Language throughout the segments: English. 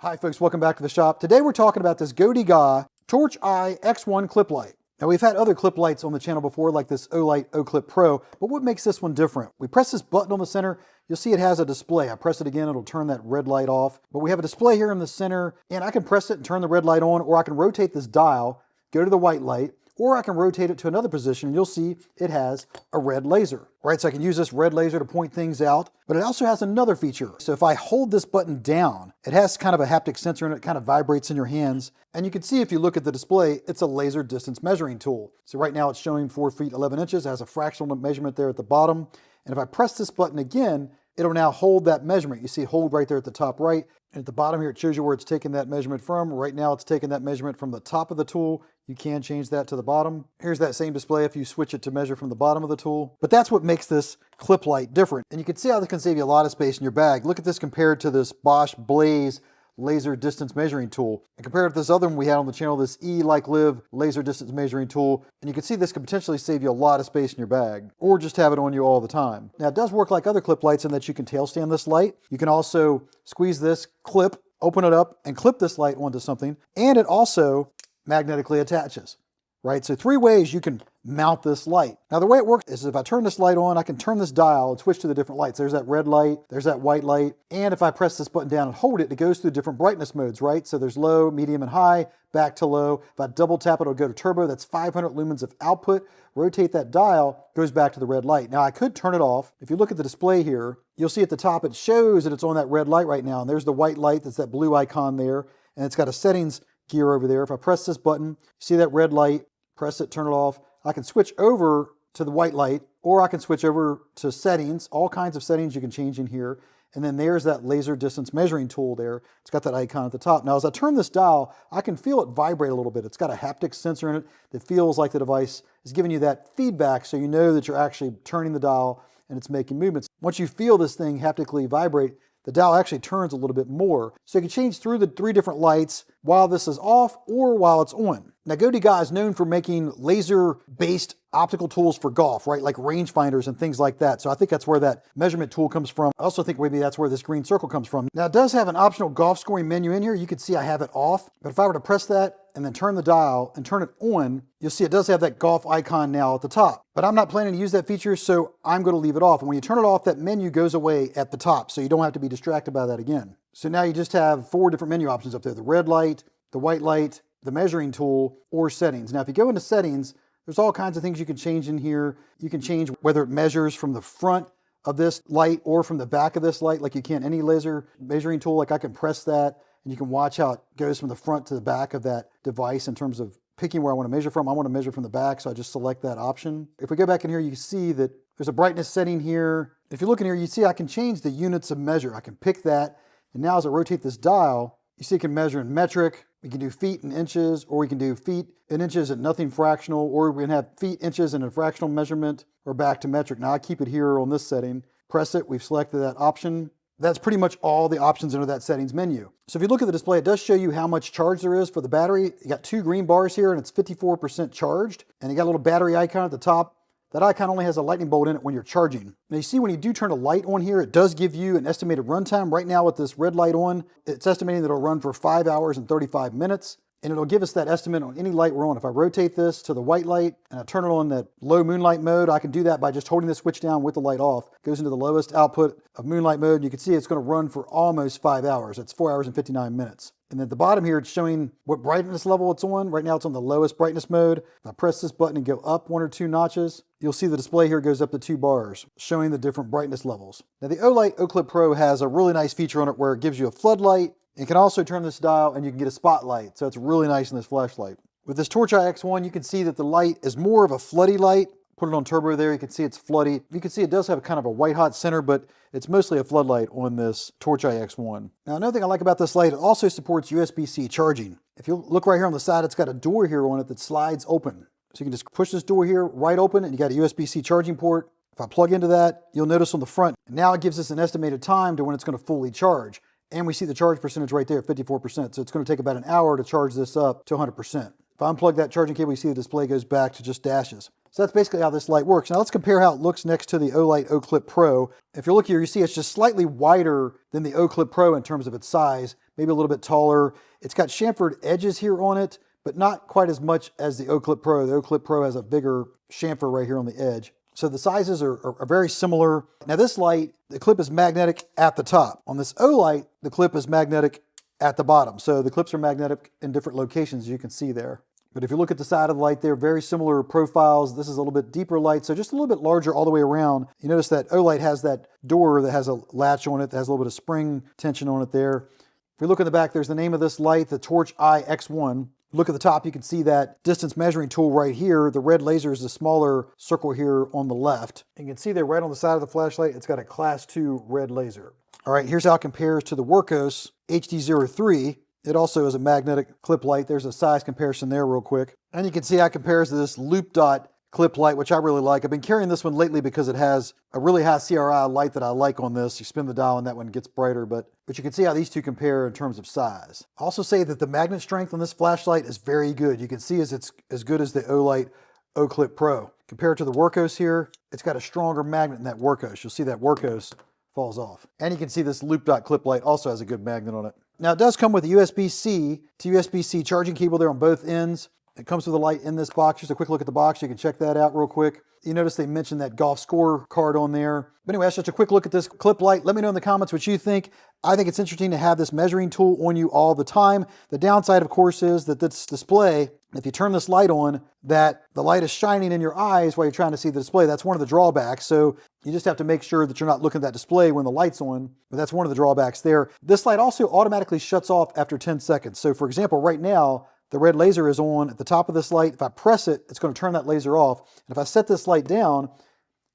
Hi folks, welcome back to the shop. Today we're talking about this GODYGA TorchEye X1 clip light. Now we've had other clip lights on the channel before, like this Olight Oclip Pro, but what makes this one different? We press this button on the center, you'll see it has a display. I press it again, it'll turn that red light off. But we have a display here in the center, and I can press it and turn the red light on, or I can rotate this dial, go to the white light, or I can rotate it to another position, and you'll see it has a red laser. Right, so I can use this red laser to point things out, but it also has another feature. So if I hold this button down, it has kind of a haptic sensor and it kind of vibrates in your hands. And you can see if you look at the display, it's a laser distance measuring tool. So right now it's showing 4 feet 11 inches, it has a fractional measurement there at the bottom. And if I press this button again, it'll now hold that measurement. You see hold right there at the top right. And at the bottom here, it shows you where it's taking that measurement from. Right now, it's taking that measurement from the top of the tool. You can change that to the bottom. Here's that same display if you switch it to measure from the bottom of the tool. But that's what makes this clip light different. And you can see how this can save you a lot of space in your bag. Look at this compared to this Bosch Blaze laser distance measuring tool. And compared to this other one we had on the channel, this Oclip laser distance measuring tool. And you can see this can potentially save you a lot of space in your bag, or just have it on you all the time. Now it does work like other clip lights in that you can tail stand this light. You can also squeeze this clip, open it up, and clip this light onto something. And it also magnetically attaches. Right, so 3 ways you can mount this light. Now the way it works is if I turn this light on, I can turn this dial and switch to the different lights. There's that red light, there's that white light, and if I press this button down and hold it, it goes through different brightness modes, right? So there's low, medium, and high, back to low. If I double tap it, it'll go to turbo. That's 500 lumens of output. Rotate that dial, goes back to the red light. Now I could turn it off. If you look at the display here, you'll see at the top it shows that it's on that red light right now, and there's the white light, that's that blue icon there, and it's got a settings gear over there. If I press this button, you see that red light, press it, turn it off. I can switch over to the white light, or I can switch over to settings, all kinds of settings you can change in here. And then there's that laser distance measuring tool there. It's got that icon at the top. Now, as I turn this dial, I can feel it vibrate a little bit. It's got a haptic sensor in it that feels like the device is giving you that feedback, so you know that you're actually turning the dial and it's making movements. Once you feel this thing haptically vibrate, the dial actually turns a little bit more. So you can change through the 3 different lights while this is off or while it's on. Now GODYGA is known for making laser-based optical tools for golf, right? Like rangefinders and things like that. So I think that's where that measurement tool comes from. I also think maybe that's where this green circle comes from. Now it does have an optional golf scoring menu in here. You can see I have it off, but if I were to press that and then turn the dial and turn it on, you'll see it does have that golf icon now at the top. But I'm not planning to use that feature, so I'm going to leave it off. And when you turn it off, that menu goes away at the top, so you don't have to be distracted by that again. So now you just have 4 different menu options up there: the red light, the white light, the measuring tool, or settings. Now if you go into settings, there's all kinds of things you can change in here. You can change whether it measures from the front of this light or from the back of this light, like you can any laser measuring tool. Like I can press that and you can watch how it goes from the front to the back of that device in terms of picking where I want to measure from. I want to measure from the back, so I just select that option. If we go back in here, you can see that there's a brightness setting here. If you look in here, you see I can change the units of measure. I can pick that, and now as I rotate this dial, you see it can measure in metric. We can do feet and inches, or we can do feet and inches and nothing fractional, or we can have feet, inches, and a fractional measurement, or back to metric. Now I keep it here on this setting. Press it, we've selected that option. That's pretty much all the options under that settings menu. So if you look at the display, it does show you how much charge there is for the battery. You got 2 green bars here, and it's 54% charged. And you got a little battery icon at the top. That icon only has a lightning bolt in it when you're charging. Now you see when you do turn a light on here, it does give you an estimated runtime. Right now with this red light on, it's estimating that it'll run for 5 hours and 35 minutes. And it'll give us that estimate on any light we're on. If I rotate this to the white light and I turn it on that low moonlight mode, I can do that by just holding the switch down with the light off. It goes into the lowest output of moonlight mode. And you can see it's going to run for almost 5 hours. It's 4 hours and 59 minutes. And at the bottom here, it's showing what brightness level it's on. Right now it's on the lowest brightness mode. If I press this button and go up 1 or 2 notches, you'll see the display here goes up to 2 bars, showing the different brightness levels. Now the Olight Oclip Pro has a really nice feature on it where it gives you a floodlight. You can also turn this dial and you can get a spotlight, so it's really nice in this flashlight. With this TorchEye X1, you can see that the light is more of a floody light. Put it on turbo there, you can see it's floody. You can see it does have kind of a white hot center, but it's mostly a floodlight on this TorchEye X1. Now another thing I like about this light, it also supports USB-C charging. If you look right here on the side, it's got a door here on it that slides open. So you can just push this door here right open and you got a USB-C charging port. If I plug into that, you'll notice on the front, now it gives us an estimated time to when it's going to fully charge. And we see the charge percentage right there, 54%. So it's going to take about an hour to charge this up to 100%. If I unplug that charging cable, you see the display goes back to just dashes. So that's basically how this light works. Now let's compare how it looks next to the Olight Oclip Pro. If you look here, you see it's just slightly wider than the Oclip Pro in terms of its size, maybe a little bit taller. It's got chamfered edges here on it, but not quite as much as the Oclip Pro. The Oclip Pro has a bigger chamfer right here on the edge. So the sizes are very similar. Now this light, the clip is magnetic at the top. On this Olight, the clip is magnetic at the bottom. So the clips are magnetic in different locations, as you can see there. But if you look at the side of the light, they're very similar profiles. This is a little bit deeper light, so just a little bit larger all the way around. You notice that Olight has that door that has a latch on it, that has a little bit of spring tension on it there. If you look in the back, there's the name of this light, the TorchEye X1. Look at the top, you can see that distance measuring tool right here. The red laser is the smaller circle here on the left. You can see there right on the side of the flashlight, it's got a class 2 red laser. All right, here's how it compares to the Workhos HD03. It also is a magnetic clip light. There's a size comparison there real quick. And you can see how it compares to this loop dot clip light, which I really like. I've been carrying this one lately because it has a really high CRI light that I like on this. You spin the dial and that one gets brighter, but you can see how these two compare in terms of size. I'll also say that the magnet strength on this flashlight is very good. You can see it's as good as the Olight Oclip Pro. Compared to the Workhos here, it's got a stronger magnet than that Workhos. You'll see that Workhos falls off. And you can see this loop dot clip light also has a good magnet on it. Now it does come with a USB-C to USB-C charging cable there on both ends. It comes with a light in this box. Just a quick look at the box. You can check that out real quick. You notice they mentioned that golf score card on there. But anyway, that's just a quick look at this clip light. Let me know in the comments what you think. I think it's interesting to have this measuring tool on you all the time. The downside, of course, is that this display, if you turn this light on, that the light is shining in your eyes while you're trying to see the display. That's one of the drawbacks. So you just have to make sure that you're not looking at that display when the light's on. But that's one of the drawbacks there. This light also automatically shuts off after 10 seconds. So for example, right now, the red laser is on at the top of this light. If I press it, it's going to turn that laser off. And if I set this light down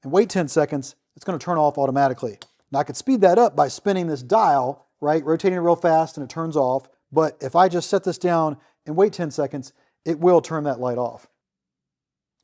and wait 10 seconds, it's going to turn off automatically. Now I could speed that up by spinning this dial, right? Rotating it real fast and it turns off. But if I just set this down and wait 10 seconds, it will turn that light off.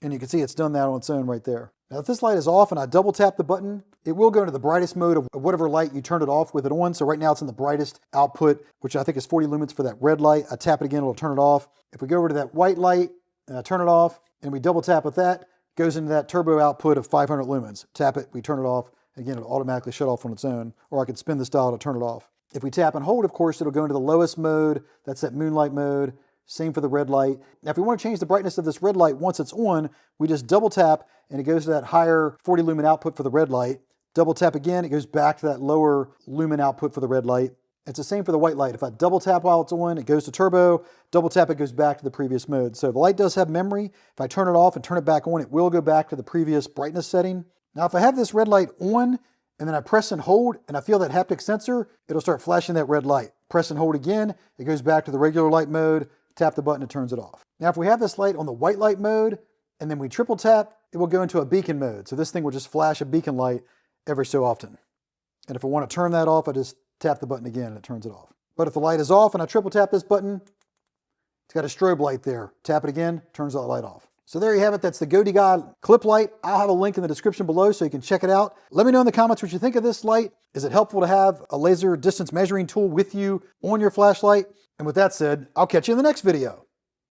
And you can see it's done that on its own right there. Now if this light is off and I double tap the button, it will go into the brightest mode of whatever light you turned it off with it on. So right now it's in the brightest output, which I think is 40 lumens for that red light. I tap it again, it'll turn it off. If we go over to that white light and I turn it off and we double tap with that, it goes into that turbo output of 500 lumens. Tap it, we turn it off. Again, it'll automatically shut off on its own, or I could spin this dial to turn it off. If we tap and hold, of course, it'll go into the lowest mode. That's that moonlight mode. Same for the red light. Now, if we want to change the brightness of this red light once it's on, we just double tap and it goes to that higher 40 lumen output for the red light. Double tap again, it goes back to that lower lumen output for the red light. It's the same for the white light. If I double tap while it's on, it goes to turbo. Double tap, it goes back to the previous mode. So the light does have memory. If I turn it off and turn it back on, it will go back to the previous brightness setting. Now, if I have this red light on and then I press and hold and I feel that haptic sensor, it'll start flashing that red light. Press and hold again, it goes back to the regular light mode. Tap the button, it turns it off. Now, if we have this light on the white light mode and then we triple tap, it will go into a beacon mode. So this thing will just flash a beacon light every so often. And if I want to turn that off, I just tap the button again and it turns it off. But if the light is off and I triple tap this button, it's got a strobe light there. Tap it again, turns that light off. So there you have it. That's the GODYGA clip light. I'll have a link in the description below so you can check it out. Let me know in the comments what you think of this light. Is it helpful to have a laser distance measuring tool with you on your flashlight? And with that said, I'll catch you in the next video.